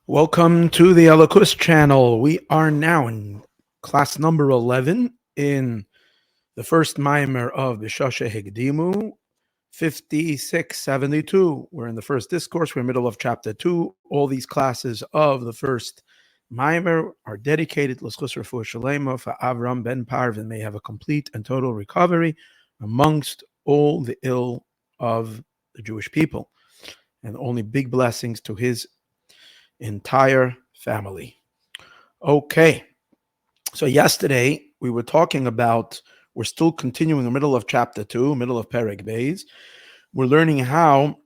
Welcome to the Elokus channel. We are now in class number 11 in the first Maamor of Besha'ah Shehikdimu, 5672. We're in the first discourse. We're in the middle of chapter 2. All these classes of the first Maamor are dedicated to Refuah Sheleimo for Avraham Ben Parvin may have a complete and total recovery amongst all the ill of the Jewish people, and only big blessings to his entire family. Okay, so yesterday we were talking about, we're still continuing in the middle of chapter 2, middle of Perek Beis. We're learning how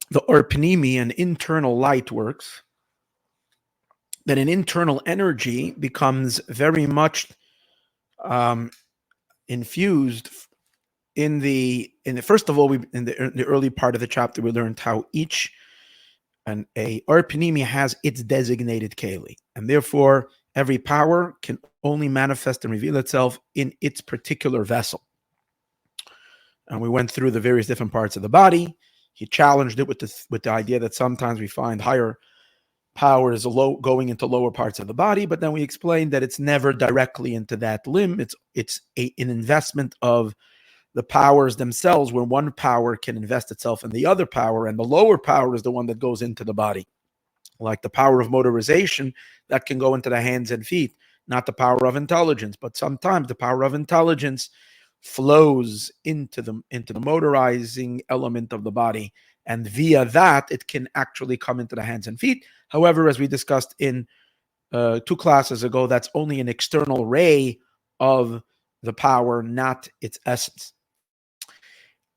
the Orpnimi, an internal light, works, that an internal energy becomes very much infused in the first of all, in the early part of the chapter, we learned how each and a Orpnimi has its designated keli, and therefore every power can only manifest and reveal itself in its particular vessel. And we went through the various different parts of the body. He challenged it with the idea that sometimes we find higher powers going into lower parts of the body, but then we explained that it's never directly into that limb. It's an investment of the powers themselves, where one power can invest itself in the other power, and the lower power is the one that goes into the body, like the power of motorization that can go into the hands and feet, not the power of intelligence. But sometimes the power of intelligence flows into the motorizing element of the body, and via that it can actually come into the hands and feet. However, as we discussed in 2 classes ago, that's only an external ray of the power, not its essence.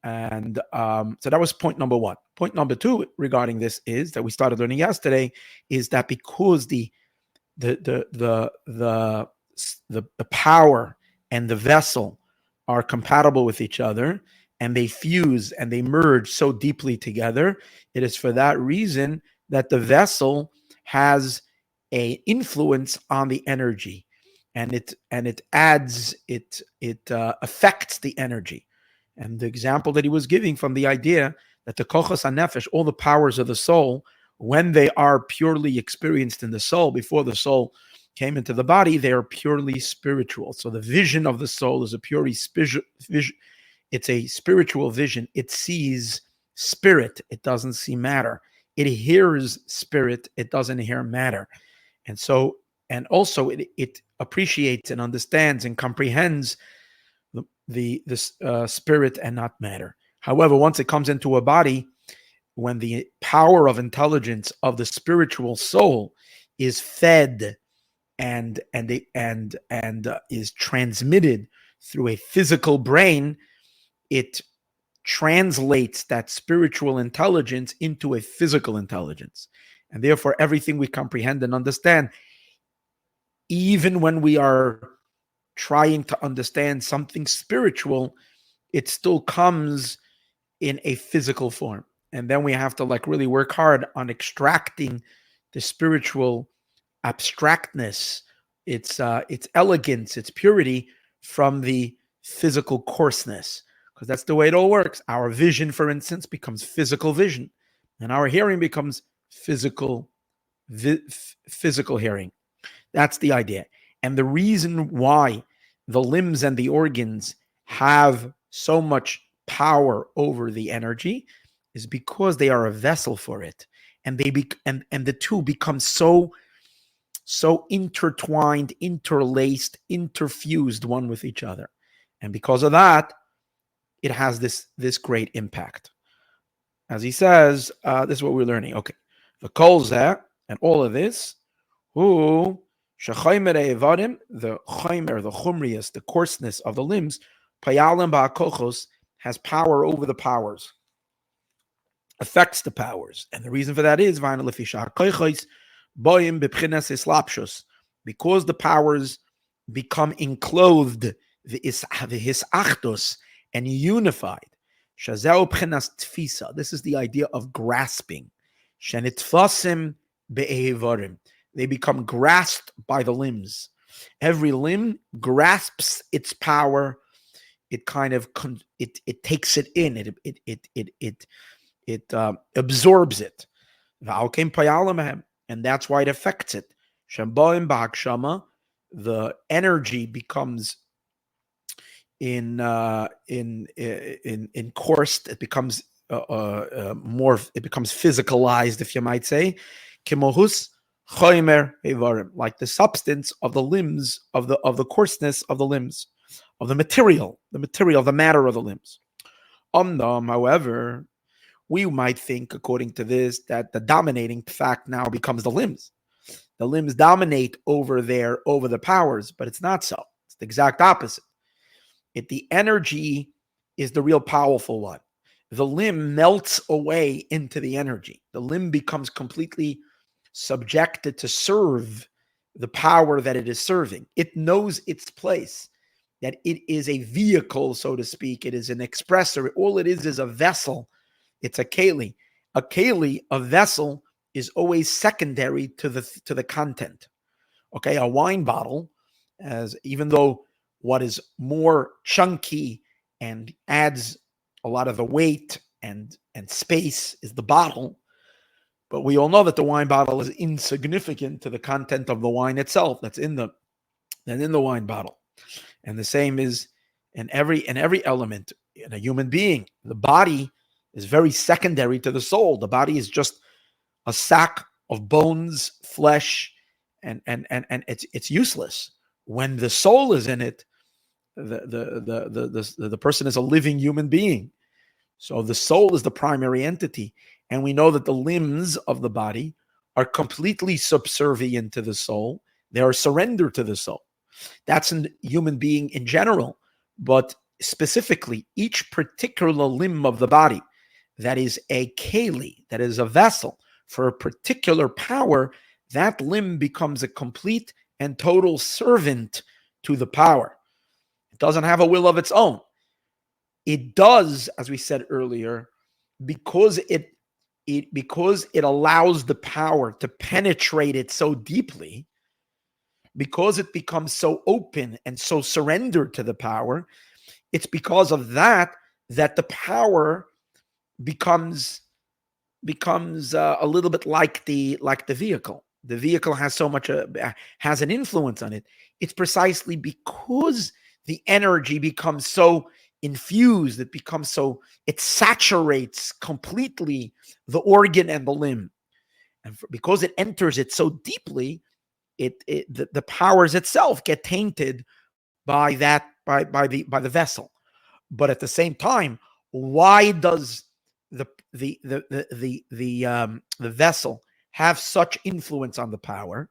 And so that was point number 1. Point number 2 regarding this is that we started learning yesterday, is that because the power and the vessel are compatible with each other, and they fuse and they merge so deeply together, it is for that reason that the vessel has an influence on the energy, and it affects the energy. And the example that he was giving from the idea that the kochos hanefesh, all the powers of the soul, when they are purely experienced in the soul, before the soul came into the body, they are purely spiritual. So the vision of the soul is a purely vision. It's a spiritual vision. It sees spirit. It doesn't see matter. It hears spirit. It doesn't hear matter. And so, and also it appreciates and understands and comprehends the spirit and not matter. However, once it comes into a body, when the power of intelligence of the spiritual soul is fed and is transmitted through a physical brain, it translates that spiritual intelligence into a physical intelligence. And therefore, everything we comprehend and understand, even when we are trying to understand something spiritual, it still comes in a physical form. And then we have to really work hard on extracting the spiritual abstractness, its elegance, its purity from the physical coarseness, because that's the way it all works. Our vision, for instance, becomes physical vision, and our hearing becomes physical hearing. That's the idea. And the reason why the limbs and the organs have so much power over the energy is because they are a vessel for it, and and the two become so intertwined, interlaced, interfused one with each other, and because of that, it has this great impact. As he says, this is what we're learning. Okay, the kolzeh and all of this, who shechaymer evarim, the chaymer, the chumrius, the coarseness of the limbs, payalim ba'akochos, has power over the powers, affects the powers. And the reason for that is because the powers become enclosed and unified. This is the idea of grasping. They become grasped by the limbs. Every limb grasps its power. It kind of it takes it in. It absorbs it. And and that's why it affects it. Shembaim b'hakshama, the energy becomes in coursed. It becomes more. It becomes physicalized, if you might say, kimohus choimer evarim, like the substance of the limbs, of the coarseness of the limbs, of the material, the matter of the limbs. However, we might think, according to this, that the dominating fact now becomes the limbs. The limbs dominate over the powers, but it's not so. It's the exact opposite. The energy is the real powerful one. The limb melts away into the energy. The limb becomes completely subjected to serve the power that it is serving. It knows its place, that it is a vehicle, so to speak. It is an expressor. All it is a vessel. It's a keli. A vessel, is always secondary to the content. Okay, a wine bottle, even though what is more chunky and adds a lot of the weight and space is the bottle, but we all know that the wine bottle is insignificant to the content of the wine itself that's in the wine bottle. And the same is in every element in a human being. The body is very secondary to the soul. The body is just a sack of bones, flesh, and it's useless. When the soul is in it, the person is a living human being. So the soul is the primary entity, and we know that the limbs of the body are completely subservient to the soul. They are surrendered to the soul. That's in human being in general, but specifically each particular limb of the body that is a keli, that is a vessel for a particular power, that limb becomes a complete and total servant to the power. It doesn't have a will of its own. It does, as we said earlier, because it allows the power to penetrate it so deeply, because it becomes so open and so surrendered to the power. It's because of that the power becomes a little bit like the vehicle. The vehicle has so much has an influence on it. It's precisely because the energy becomes so infused, it saturates completely the organ and the limb, and because it enters it so deeply, the powers itself get tainted by the vessel. But at the same time, why does the vessel have such influence on the power?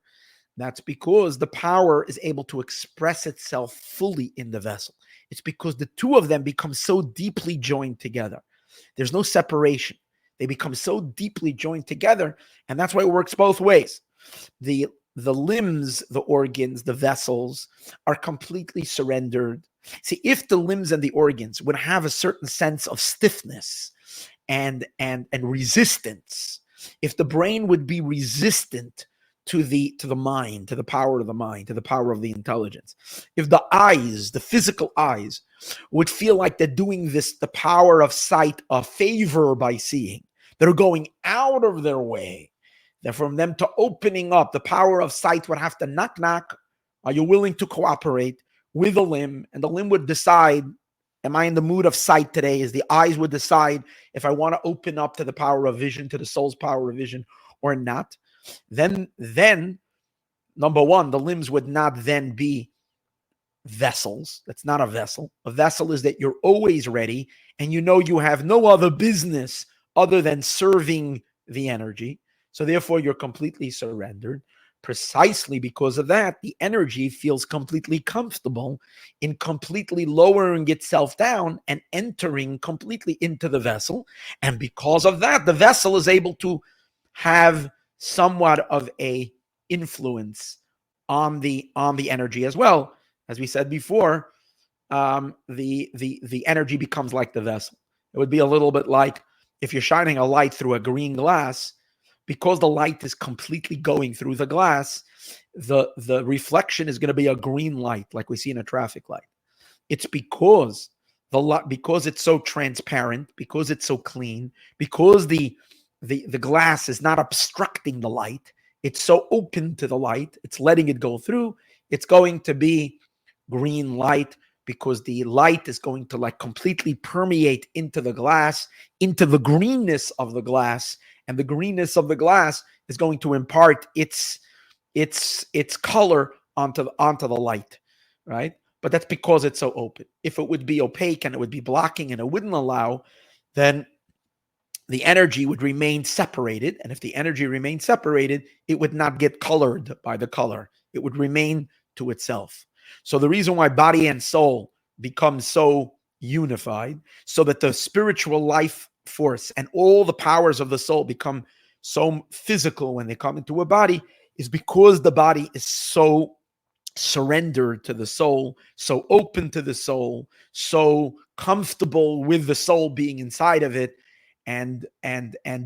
That's because the power is able to express itself fully in the vessel. It's because the two of them become so deeply joined together. There's no separation. They become so deeply joined together, and that's why it works both ways. The limbs, the organs, the vessels are completely surrendered. See, if the limbs and the organs would have a certain sense of stiffness and resistance, if the brain would be resistant to the mind, to the power of the mind, to the power of the intelligence, if the eyes, the physical eyes, would feel like they're doing the power of sight a favor by seeing, they're going out of their way, that from them to opening up, the power of sight would have to knock. Are you willing to cooperate with the limb? And the limb would decide, am I in the mood of sight today? As the eyes would decide if I want to open up to the power of vision, to the soul's power of vision or not. Then number one, the limbs would not then be vessels. That's not a vessel. A vessel is that you're always ready and you know you have no other business other than serving the energy. So therefore, you're completely surrendered. Precisely because of that, the energy feels completely comfortable in completely lowering itself down and entering completely into the vessel. And because of that, the vessel is able to have somewhat of a influence on the energy as well. As we said before, the energy becomes like the vessel. It would be a little bit like if you're shining a light through a green glass. Because the light is completely going through the glass, the reflection is going to be a green light, like we see in a traffic light. It's because it's so transparent, because it's so clean, because the glass is not obstructing the light. it's so open to the light, it's letting it go through, it's going to be green light, because the light is going to like completely permeate into the glass, into the greenness of the glass, and the greenness of the glass is going to impart its color onto the light, right? But that's because it's so open. If it would be opaque and it would be blocking and it wouldn't allow, then the energy would remain separated. And if the energy remained separated, it would not get colored by the color. It would remain to itself. So the reason why body and soul become so unified, so that the spiritual life force and all the powers of the soul become so physical when they come into a body, is because the body is so surrendered to the soul, so open to the soul, so comfortable with the soul being inside of it, and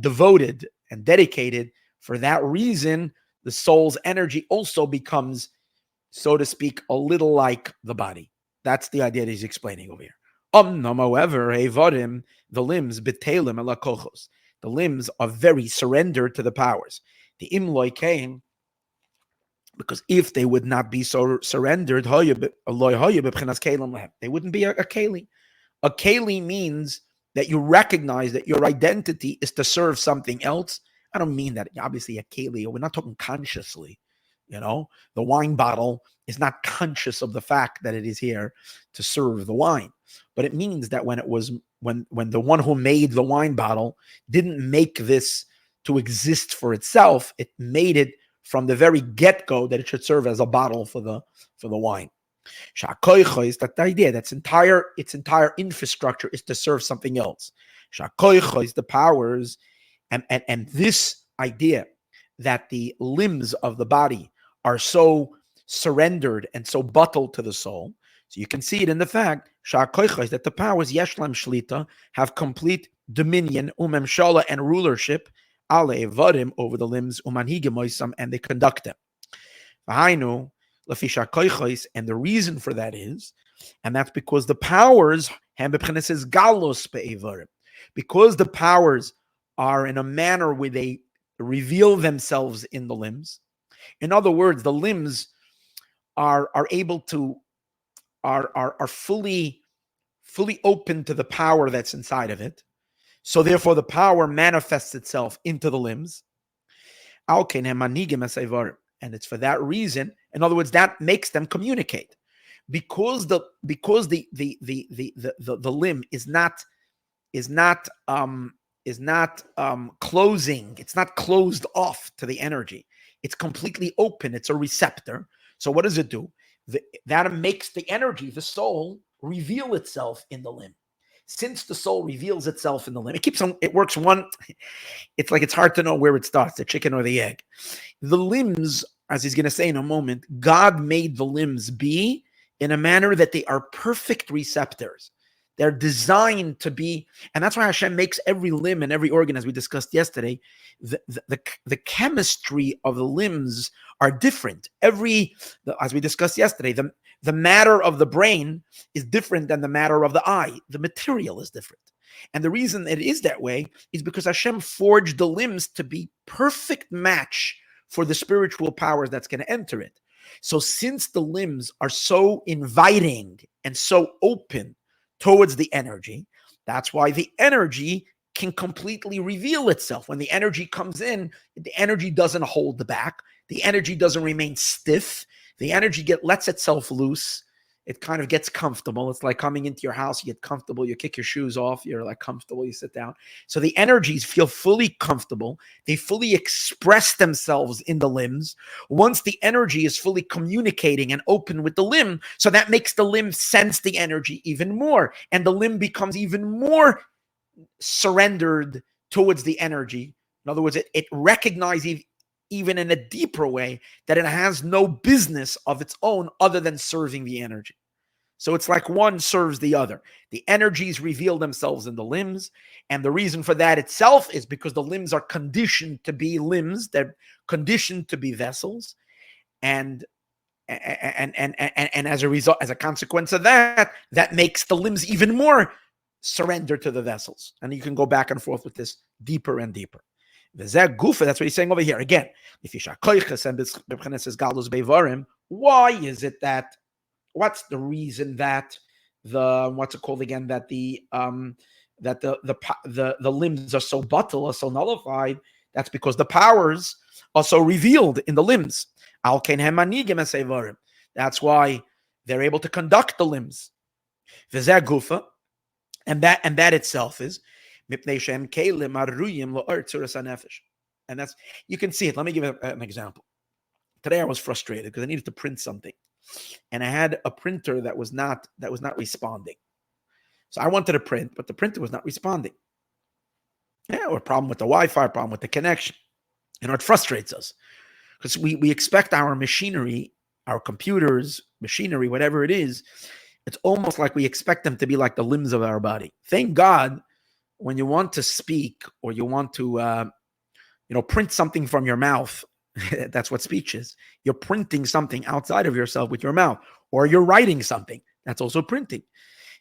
devoted and dedicated. For that reason, the soul's energy also becomes, so to speak, a little like the body. That's the idea that he's explaining over here. However, the limbs, betelim ala kochos, the limbs are very surrendered to the powers. The imloi came because if they would not be so surrendered, they wouldn't be a keli. A keli means that you recognize that your identity is to serve something else. I don't mean that obviously a keli, we're not talking consciously. The wine bottle is not conscious of the fact that it is here to serve the wine. But it means that when the one who made the wine bottle didn't make this to exist for itself, it made it from the very get-go that it should serve as a bottle for the wine. Shakoicha, that the idea, its entire infrastructure is to serve something else. Shakoicha is the powers, and this idea that the limbs of the body are so surrendered and so bottled to the soul. So you can see it in the fact shakoicha, that the powers yeshlam shlita have complete dominion, umemshala, and rulership ale varim, over the limbs, umanhigim, and they conduct them. And the reason for that is, and that's because the powers, because the powers are in a manner where they reveal themselves in the limbs. In other words, the limbs are able to are fully open to the power that's inside of it. So therefore, the power manifests itself into the limbs. And it's for that reason. In other words, that makes them communicate, because the limb is not closing. It's not closed off to the energy. It's completely open. It's a receptor. So what does it do? That makes the energy, the soul, reveal itself in the limb. Since the soul reveals itself in the limb, it works one. It's like it's hard to know where it starts, the chicken or the egg. The limbs, as he's going to say in a moment, God made the limbs be in a manner that they are perfect receptors. They're designed to be, and that's why Hashem makes every limb and every organ, as we discussed yesterday. The chemistry of the limbs are different. As we discussed yesterday, the matter of the brain is different than the matter of the eye. The material is different. And the reason it is that way is because Hashem forged the limbs to be perfect match for the spiritual powers that's going to enter it. So since the limbs are so inviting and so open towards the energy, that's why the energy can completely reveal itself. When the energy comes in, the energy doesn't hold back. The energy doesn't remain stiff. The energy lets itself loose. It kind of gets comfortable. It's like coming into your house, you get comfortable, you kick your shoes off, you're like comfortable, you sit down. So the energies feel fully comfortable. They fully express themselves in the limbs. Once the energy is fully communicating and open with the limb, so that makes the limb sense the energy even more. And the limb becomes even more surrendered towards the energy. In other words, it recognizes even in a deeper way that it has no business of its own other than serving the energy. So it's like one serves the other. The energies reveal themselves in the limbs, and the reason for that itself is because the limbs are conditioned to be limbs. They're conditioned to be vessels, and as a result, as a consequence of that, that makes the limbs even more surrender to the vessels. And you can go back and forth with this deeper and deeper. V'zeh gufa, that's what he's saying over here. Again, if you shakoiches and b'chines galus beivarim, why is it that, what's the reason that what's it called again, that the limbs are so buttle, are so nullified? That's because the powers are so revealed in the limbs. Al ken hem manigim es eivarim. That's why they're able to conduct the limbs. V'zeh gufa, and that itself is mipnei shem kelim aruyim lo'or tzuras hanefesh. And that's, you can see it. Let me give an example. Today I was frustrated because I needed to print something, and I had a printer that was not responding. So I wanted to print, but the printer was not responding. Yeah, or a problem with the Wi-Fi, problem with the connection. It frustrates us because we expect our machinery, our computers, machinery, whatever it is, it's almost like we expect them to be like the limbs of our body. Thank God, when you want to speak or you want to, print something from your mouth, that's what speech is. You're printing something outside of yourself with your mouth, or you're writing something. That's also printing.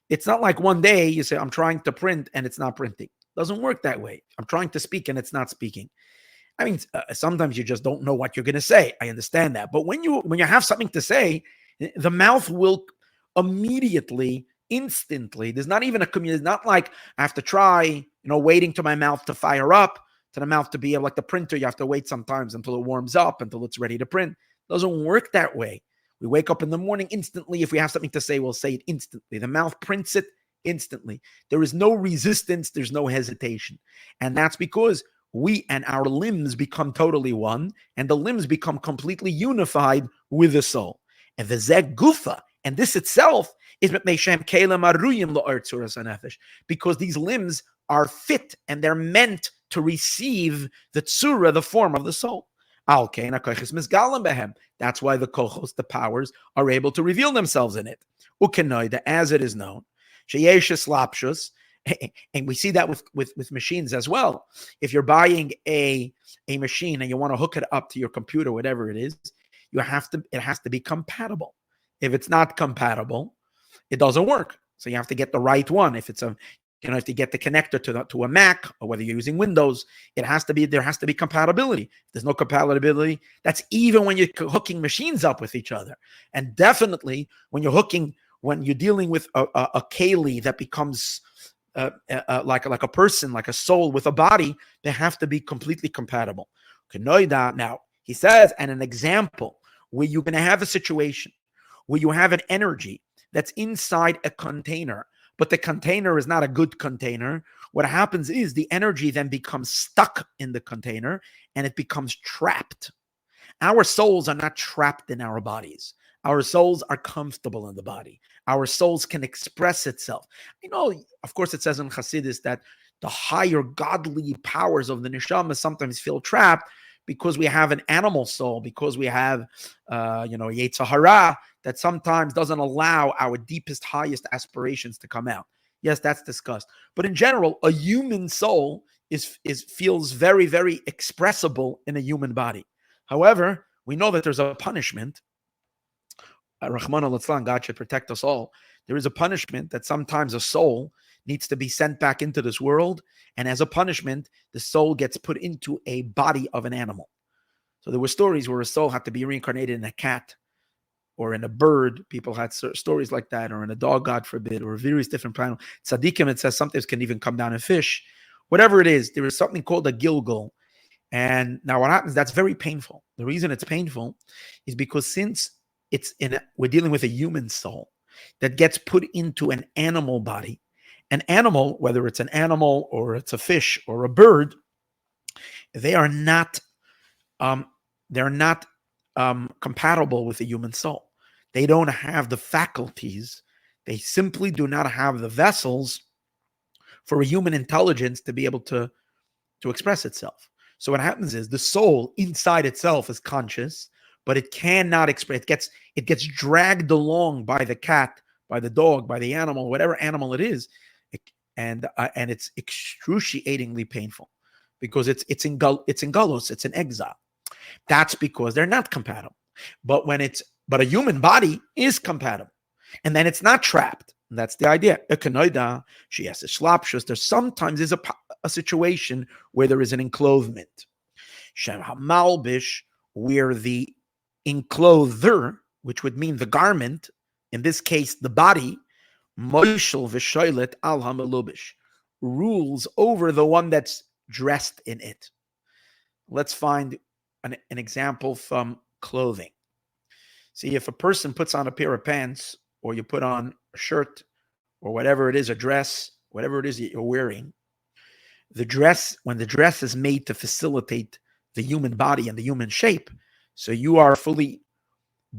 It's not like one day you say, I'm trying to print and it's not printing. It doesn't work that way. I'm trying to speak and it's not speaking. I mean, sometimes you just don't know what you're going to say. I understand that. But when you have something to say, the mouth will immediately, instantly, there's not even a community. It's not like I have to try, waiting to my mouth to fire up, to the mouth to be like the printer. You have to wait sometimes until it warms up, until it's ready to print. It doesn't work that way. We wake up in the morning instantly. If we have something to say, we'll say it instantly. The mouth prints it instantly. There is no resistance. There's no hesitation. And that's because we and our limbs become totally one, and the limbs become completely unified with the soul. And the zeg gufa, and this itself is because these limbs are fit and they're meant to receive the tzura, the form of the soul. That's why the kochos, the powers, are able to reveal themselves in it. As it is known, and we see that with machines as well. If you're buying a machine and you want to hook it up to your computer, whatever it is, it has to be compatible. If it's not compatible, it doesn't work. So you have to get the right one. If it's if you get the connector to a Mac, or whether you're using Windows, there has to be compatibility. If there's no compatibility, that's even when you're hooking machines up with each other. And definitely when you're dealing with a keli that becomes like a person, like a soul with a body, they have to be completely compatible. Now, he says, and an example where you're going to have a situation where you have an energy that's inside a container, but the container is not a good container. What happens is the energy then becomes stuck in the container and it becomes trapped. Our souls are not trapped in our bodies. Our souls are comfortable in the body. Our souls can express itself. Of course, it says in Hasidus that the higher godly powers of the neshama sometimes feel trapped because we have an animal soul, because we have, Yetzer hara that sometimes doesn't allow our deepest, highest aspirations to come out. Yes, that's discussed. But in general, a human soul feels very, very expressible in a human body. However, we know that there's a punishment. Rahman al-Islam, God should protect us all. There is a punishment that sometimes a soul needs to be sent back into this world, and as a punishment, the soul gets put into a body of an animal. So there were stories where a soul had to be reincarnated in a cat or in a bird. People had stories like that, or in a dog, God forbid, or various different animals. Tzaddikim, it says sometimes can even come down in fish. Whatever it is, there is something called a gilgul. And now what happens, that's very painful. The reason it's painful is because since we're dealing with a human soul that gets put into an animal body. An animal, whether it's an animal or it's a fish or a bird, they are not compatible with the human soul. They don't have the faculties. They simply do not have the vessels for a human intelligence to be able to express itself. So what happens is the soul inside itself is conscious, but it cannot express. It gets dragged along by the cat, by the dog, by the animal, whatever animal it is, and it's excruciatingly painful because it's in galus, it's in exile. That's because they're not compatible. But a human body is compatible, and then it's not trapped. And that's the idea. There sometimes is a situation where there is an enclothement. Shem hamalbish, where the enclother, which would mean the garment, in this case the body, moishel v'shoylet al hamalubish, rules over the one that's dressed in it. Let's find an example from clothing. See, if a person puts on a pair of pants, or you put on a shirt, or whatever it is, a dress, whatever it is that you're wearing, when the dress is made to facilitate the human body and the human shape, so you are fully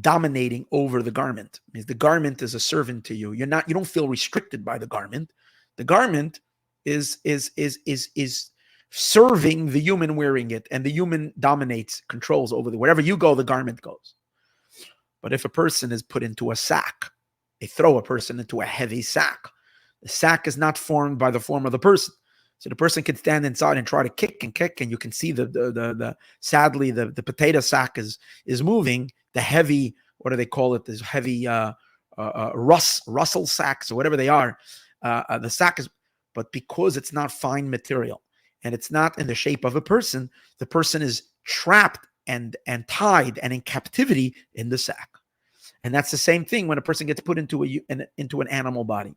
dominating over the garment. It means the garment is a servant to you. You don't feel restricted by the garment. The garment is serving the human wearing it, and the human dominates, controls over wherever you go, the garment goes. But if a person is put into a sack, they throw a person into a heavy sack. The sack is not formed by the form of the person. So the person can stand inside and try to kick, and you can see sadly the potato sack is moving. The heavy, what do they call it? This heavy Russell sacks or whatever they are. The sack is, but because it's not fine material and it's not in the shape of a person, the person is trapped and tied and in captivity in the sack. And that's the same thing when a person gets put into an animal body.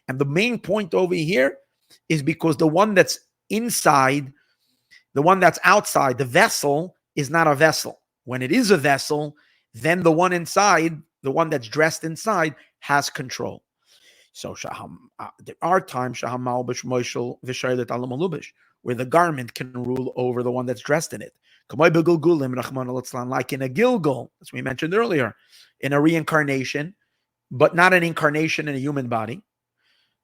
And the main point over here is because the one that's inside, the one that's outside, the vessel is not a vessel. When it is a vessel, then the one inside, the one that's dressed inside, has control. So there are times where the garment can rule over the one that's dressed in it. Like in a Gilgal, as we mentioned earlier, in a reincarnation, but not an incarnation in a human body,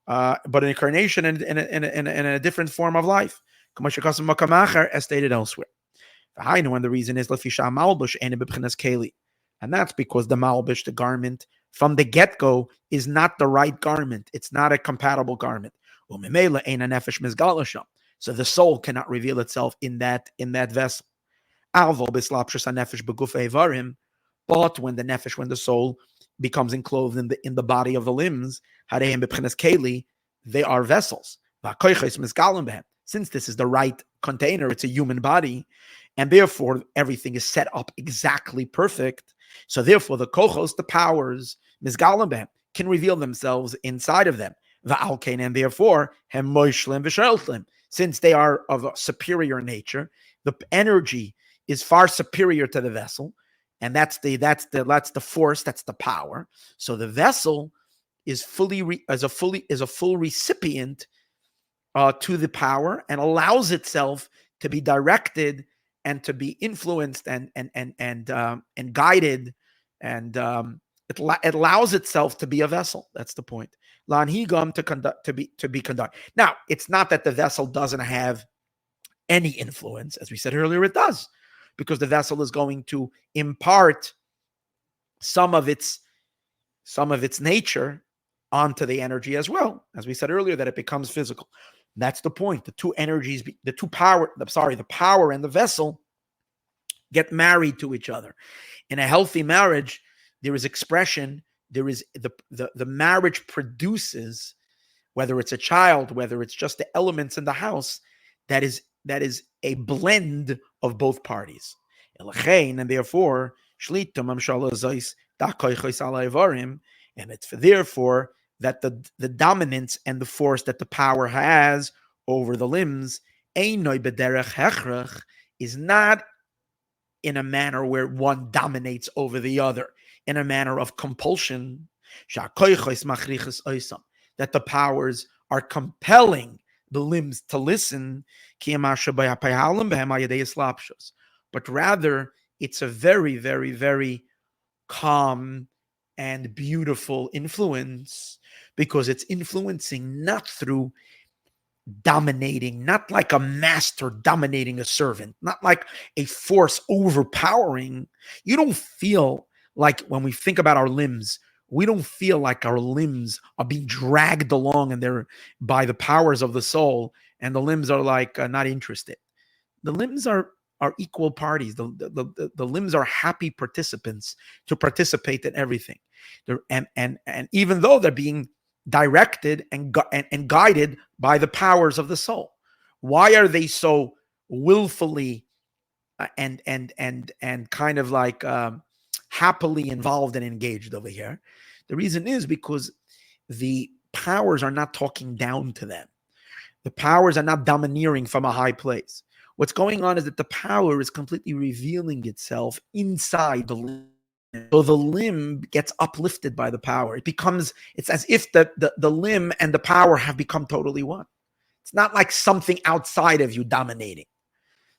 but an incarnation in a different form of life, as stated elsewhere. And the reason is, and that's because the malbish, the garment, from the get-go, is not the right garment. It's not a compatible garment. So the soul cannot reveal itself in that vessel. But when the soul becomes enclosed in the body of the limbs, they are vessels. Since this is the right container, it's a human body, and therefore everything is set up exactly perfect. So therefore the kochos, the powers, can reveal themselves inside of them. And therefore, since they are of a superior nature, the energy is far superior to the vessel, and that's the force, that's the power. So the vessel is a full recipient to the power, and allows itself to be directed and to be influenced and guided, and it allows itself to be a vessel. That's the point. Lanhigam, to be conducted. Now, it's not that the vessel doesn't have any influence, as we said earlier. It does, because the vessel is going to impart some of its nature onto the energy as well, as we said earlier, that it becomes physical. That's the point. The two energies, the power and the vessel get married to each other. In a healthy marriage, there is expression. There is the marriage produces, whether it's a child, whether it's just the elements in the house, that is a blend of both parties. And therefore, and it's therefore that the dominance and the force that the power has over the limbs is not in a manner where one dominates over the other, in a manner of compulsion, that the powers are compelling the limbs to listen, but rather it's a very, very, very calm and beautiful influence, because it's influencing not through dominating, not like a master dominating a servant, not like a force overpowering. You don't feel like, when we think about our limbs, we don't feel like our limbs are being dragged along and they're by the powers of the soul, and the limbs are like not interested. The limbs are equal parties. The limbs are happy participants to participate in everything. And even though they're being directed and guided by the powers of the soul. Why are they so willfully and kind of like happily involved and engaged over here? The reason is because the powers are not talking down to them. The powers are not domineering from a high place. What's going on is that the power is completely revealing itself inside the limb. So the limb gets uplifted by the power. It's as if the limb and the power have become totally one. It's not like something outside of you dominating.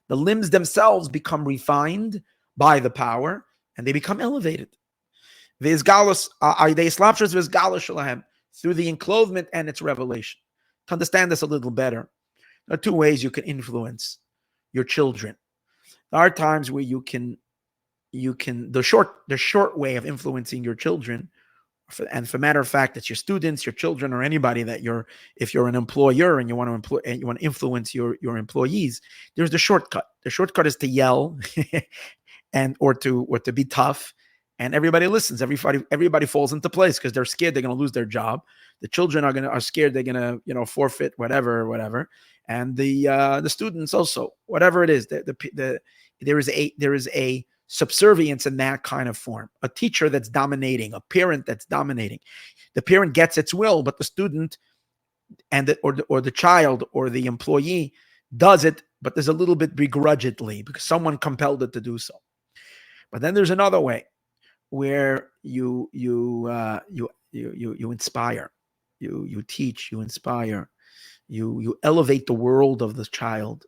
The limbs themselves become refined by the power and they become elevated. Through the enclothement and its revelation. To understand this a little better, there are two ways you can influence your children. There are times where you can the short way of influencing your children, and for matter of fact, it's your students, your children, or anybody that if you're an employer and you want to influence your employees, there's the shortcut. The shortcut is to yell and or to be tough, and everybody listens. Everybody falls into place because they're scared they're going to lose their job. The children are scared they're going to forfeit whatever, and the students also, whatever it is. There is a subservience in that kind of form. A teacher that's dominating, a parent that's dominating. The parent gets its will, but the student and the child or the employee does it, but there's a little bit begrudgingly because someone compelled it to do so. But then there's another way where you inspire, you teach, you inspire, you elevate the world of the child,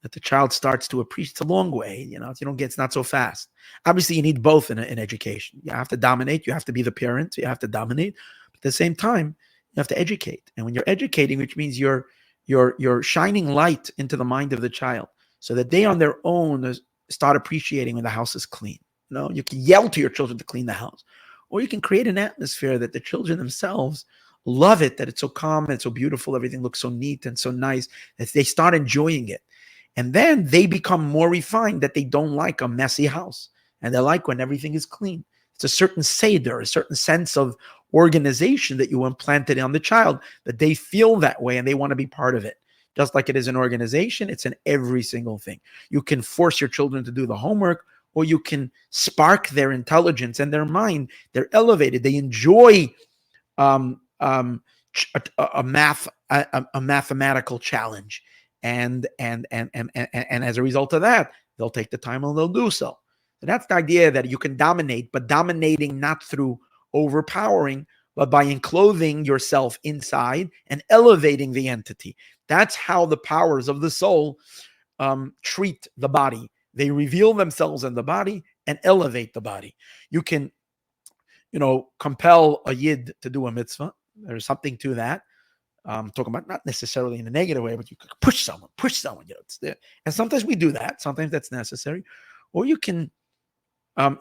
that the child starts to appreciate. It's a long way, it's not so fast. Obviously, you need both in education. You have to dominate, you have to be the parent, you have to dominate, but at the same time, you have to educate. And when you're educating, which means you're shining light into the mind of the child so that they on their own start appreciating when the house is clean. You can yell to your children to clean the house, or you can create an atmosphere that the children themselves love it, that it's so calm and so beautiful, everything looks so neat and so nice, that they start enjoying it. And then they become more refined, that they don't like a messy house. And they like when everything is clean. It's a certain seder, a certain sense of organization that you implanted on the child, that they feel that way and they want to be part of it. Just like it is an organization, it's in every single thing. You can force your children to do the homework, or you can spark their intelligence and their mind. They're elevated. They enjoy a mathematical challenge. And as a result of that, they'll take the time and they'll do so. So that's the idea, that you can dominate, but dominating not through overpowering, but by enclothing yourself inside and elevating the entity. That's how the powers of the soul treat the body. They reveal themselves in the body and elevate the body. You can, compel a yid to do a mitzvah. There's something to that. Talking about not necessarily in a negative way, but you can push someone. It's there. And sometimes we do that. Sometimes that's necessary. Or you can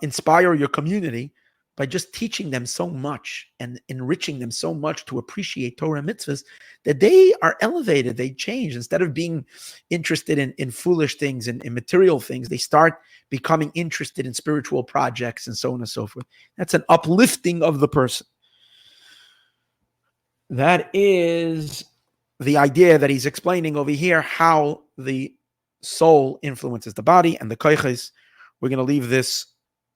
inspire your community by just teaching them so much and enriching them so much to appreciate Torah and mitzvahs, that they are elevated, they change. Instead of being interested in foolish things and in material things, they start becoming interested in spiritual projects and so on and so forth. That's an uplifting of the person. That is the idea that he's explaining over here, how the soul influences the body and the koiches. We're going to leave this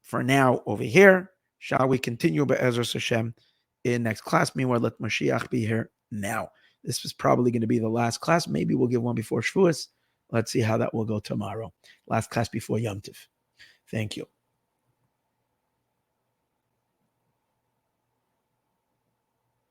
for now over here. Shall we continue Be'ezras Hashem in next class? Meanwhile, let Mashiach be here now. This is probably going to be the last class. Maybe we'll give one before Shavuos. Let's see how that will go tomorrow. Last class before Yom Tov. Thank you.